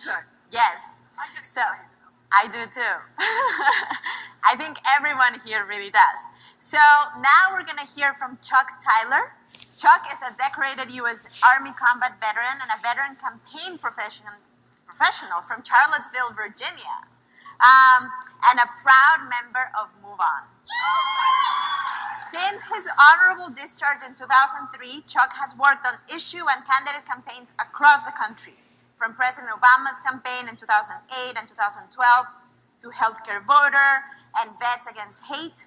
Chuck. Yes. So I do too. I think everyone here really does. So now we're gonna hear from Chuck Tyler. Chuck is a decorated U.S. Army combat veteran and a veteran campaign professional from Charlottesville, Virginia, and a proud member of Move On. Since his honorable discharge in 2003, Chuck has worked on issue and candidate campaigns across the country, from President Obama's campaign in 2008 and 2012 to Healthcare Voter and Vets Against Hate.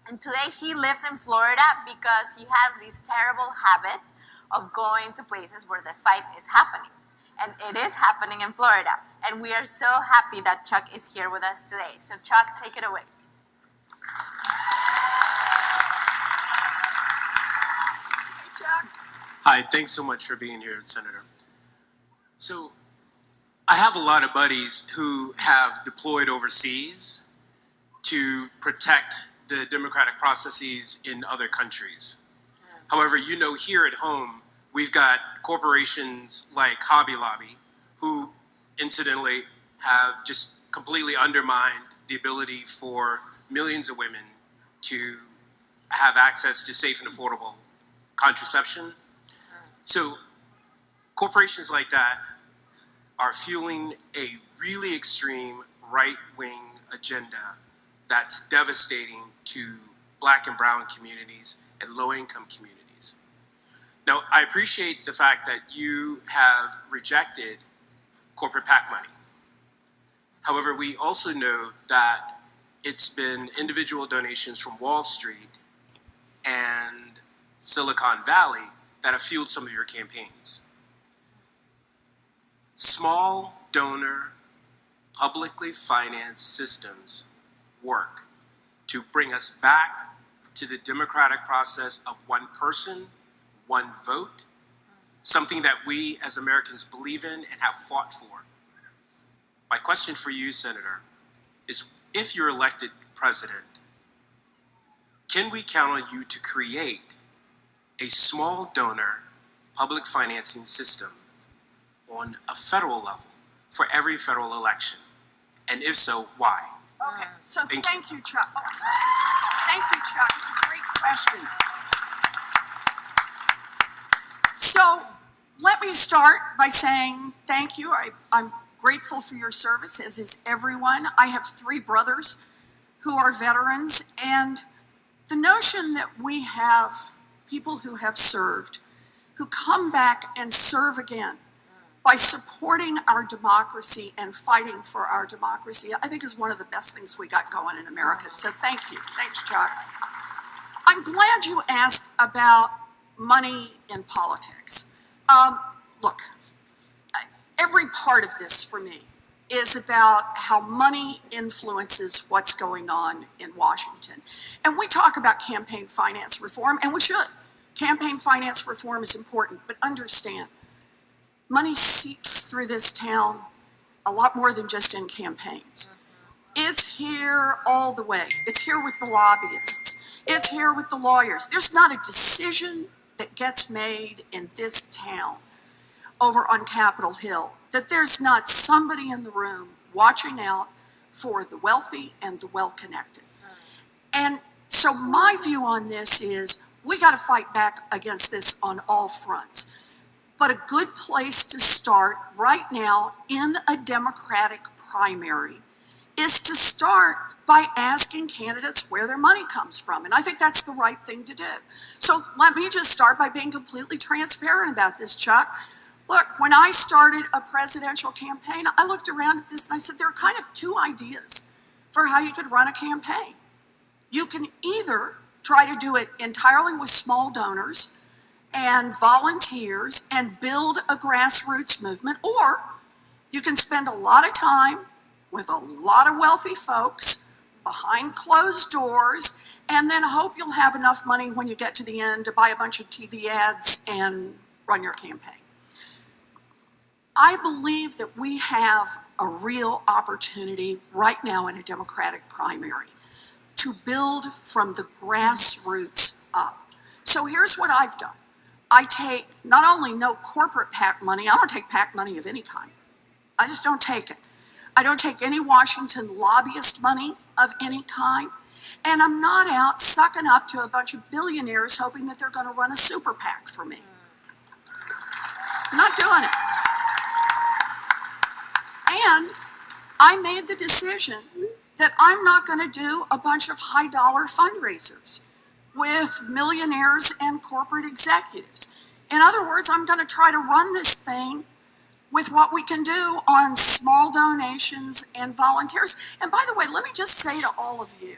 And today he lives in Florida because he has this terrible habit of going to places where the fight is happening. And it is happening in Florida. And we are so happy that Chuck is here with us today. So Chuck, take it away. Hey, Chuck. Hi, thanks so much for being here, Senator. So, I have a lot of buddies who have deployed overseas to protect the democratic processes in other countries. However, you know, here at home, we've got corporations like Hobby Lobby, who incidentally have just completely undermined the ability for millions of women to have access to safe and affordable contraception. So corporations like that are fueling a really extreme right-wing agenda that's devastating to Black and brown communities and low-income communities. Now, I appreciate the fact that you have rejected corporate PAC money. However, we also know that it's been individual donations from Wall Street and Silicon Valley that have fueled some of your campaigns. Small donor, publicly financed systems work to bring us back to the democratic process of one person, one vote, something that we as Americans believe in and have fought for. My question for you, Senator, is if you're elected president, can we count on you to create a small donor public financing system on a federal level for every federal election? And if so, why? Okay, so thank you, Chuck. Thank you, Chuck. It's a great question. So let me start by saying thank you. I'm grateful for your service, as is everyone. I have 3 brothers who are veterans, and the notion that we have people who have served, who come back and serve again by supporting our democracy and fighting for our democracy, I think is one of the best things we got going in America. So thank you. Thanks, Chuck. I'm glad you asked about money in politics. Look, every part of this for me is about how money influences what's going on in Washington. And we talk about campaign finance reform, and we should. Campaign finance reform is important, but understand, money seeps through this town a lot more than just in campaigns. It's here all the way. It's here with the lobbyists. It's here with the lawyers. There's not a decision that gets made in this town over on Capitol Hill that there's not somebody in the room watching out for the wealthy and the well-connected. And so my view on this is we got to fight back against this on all fronts. But a good place to start right now in a Democratic primary is to start by asking candidates where their money comes from. And I think that's the right thing to do. So let me just start by being completely transparent about this, Chuck. Look, when I started a presidential campaign, I looked around at this and I said, there are kind of 2 ideas for how you could run a campaign. You can either try to do it entirely with small donors and volunteers and build a grassroots movement, or you can spend a lot of time with a lot of wealthy folks behind closed doors and then hope you'll have enough money when you get to the end to buy a bunch of TV ads and run your campaign. I believe that we have a real opportunity right now in a Democratic primary to build from the grassroots up. So here's what I've done. I take not only no corporate PAC money, I don't take PAC money of any kind. I just don't take it. I don't take any Washington lobbyist money of any kind. And I'm not out sucking up to a bunch of billionaires hoping that they're going to run a super PAC for me. I'm not doing it. And I made the decision that I'm not going to do a bunch of high dollar fundraisers with millionaires and corporate executives. In other words, I'm going to try to run this thing with what we can do on small donations and volunteers. And by the way, let me just say to all of you,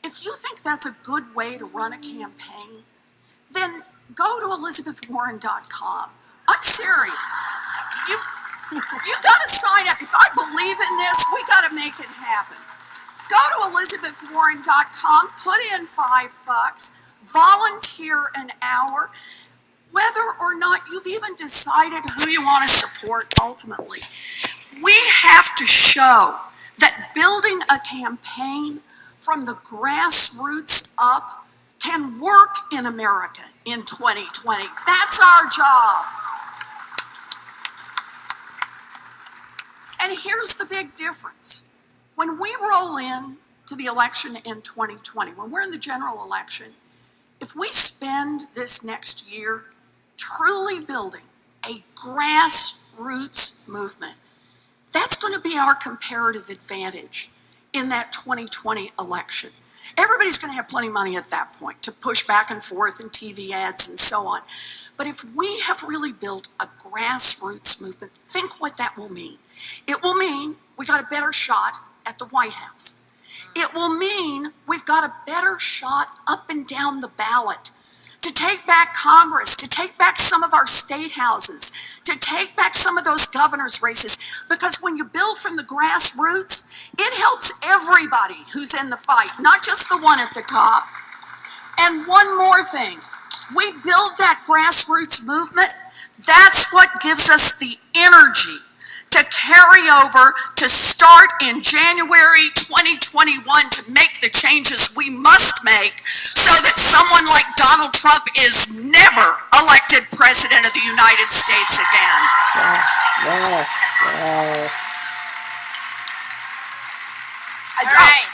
if you think that's a good way to run a campaign, then go to ElizabethWarren.com. I'm serious. You got to sign up. If I believe in this, we got to make it happen. Go to ElizabethWarren.com, put in $5, volunteer an hour. Whether or not you've even decided who you want to support ultimately, we have to show that building a campaign from the grassroots up can work in America in 2020. That's our job. And here's the big difference. When we roll in to the election in 2020, when we're in the general election, if we spend this next year truly building a grassroots movement, that's going to be our comparative advantage in that 2020 election. Everybody's going to have plenty of money at that point to push back and forth and TV ads and so on. But if we have really built a grassroots movement, think what that will mean. It will mean we got a better shot at the White House. It will mean we've got a better shot up and down the ballot to take back Congress, to take back some of our state houses, to take back some of those governor's races. Because when you build from the grassroots, it helps everybody who's in the fight, not just the one at the top. And one more thing, we build that grassroots movement, that's what gives us the energy to carry over, to start in January 2021 to make the changes we must make so that someone like Donald Trump is never elected president of the United States again. All right.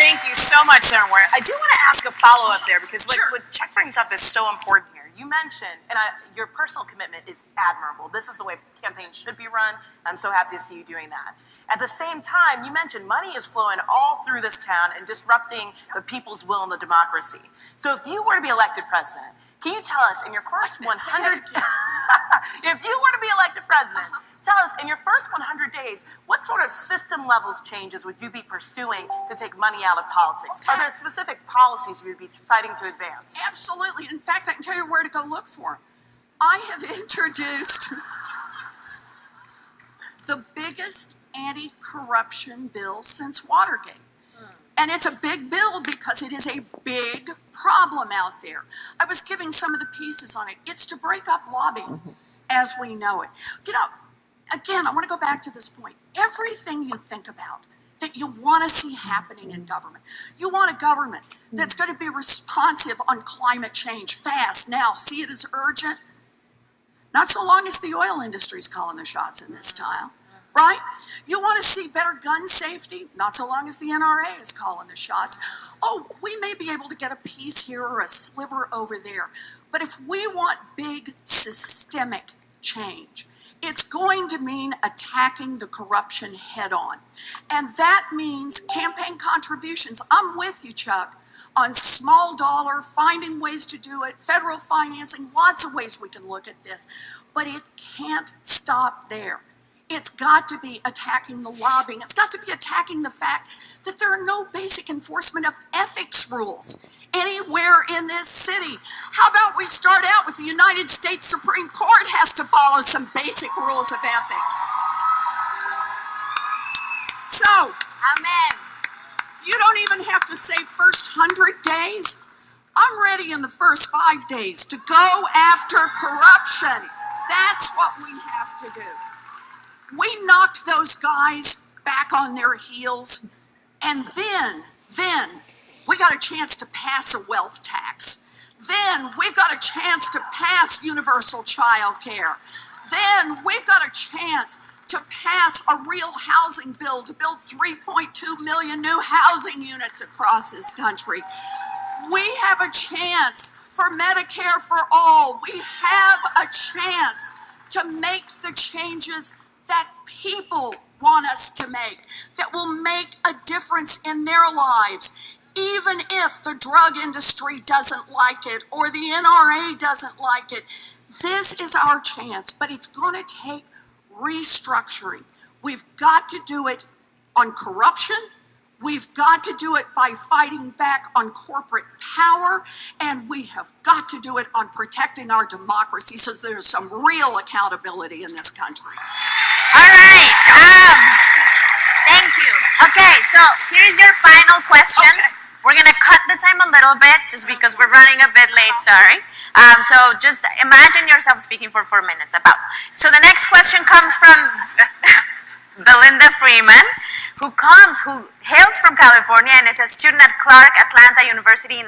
Thank you so much, Senator Warren. I do want to ask a follow-up there because what Chuck brings up is so important here. You mentioned, and your personal commitment is admirable. This is the way campaigns should be run. I'm so happy to see you doing that. At the same time, you mentioned money is flowing all through this town and disrupting the people's will and the democracy. So if you were to be elected president, can you tell us in your first 100, if you were to be elected president, tell us in your first 100 days, what sort of system levels changes would you be pursuing to take money out of politics? Are there specific policies you would be fighting to advance? Absolutely. In fact, I can tell you where to go look for them. I have introduced the biggest anti-corruption bill since Watergate. And it's a big bill because it is a big problem out there. I was giving some of the pieces on it. It's to break up lobbying as we know it. You know, again, I want to go back to this point. Everything you think about that you want to see happening in government. You want a government that's going to be responsive on climate change fast now. See it as urgent. Not so long as the oil industry is calling the shots in this time. Right? You want to see better gun safety? Not so long as the NRA is calling the shots. Oh, we may be able to get a piece here or a sliver over there. But if we want big systemic change, it's going to mean attacking the corruption head on. And that means campaign contributions. I'm with you, Chuck, on small dollar, finding ways to do it, federal financing, lots of ways we can look at this. But it can't stop there. It's got to be attacking the lobbying. It's got to be attacking the fact that there are no basic enforcement of ethics rules anywhere in this city. How about we start out with the United States Supreme Court has to follow some basic rules of ethics. So, Amen. you don't even have to say first 100 days. I'm ready in the first 5 days to go after corruption. That's what we have to do. We knocked those guys back on their heels, and then we got a chance to pass a wealth tax. Then we've got a chance to pass universal child care. Then we've got a chance to pass a real housing bill to build 3.2 million new housing units across this country. We have a chance for Medicare for all. We have a chance to make the changes that people want us to make, that will make a difference in their lives, even if the drug industry doesn't like it or the NRA doesn't like it. This is our chance, but it's going to take restructuring. We've got to do it on corruption. We've got to do it by fighting back on corporate power, and we have got to do it on protecting our democracy so there's some real accountability in this country. All right. Thank you. Okay, so here's your final question. Okay. We're gonna cut the time a little bit just because we're running a bit late. Sorry. So just imagine yourself speaking for 4 minutes about. So the next question comes from Belinda Freeman, who hails from California and is a student at Clark Atlanta University in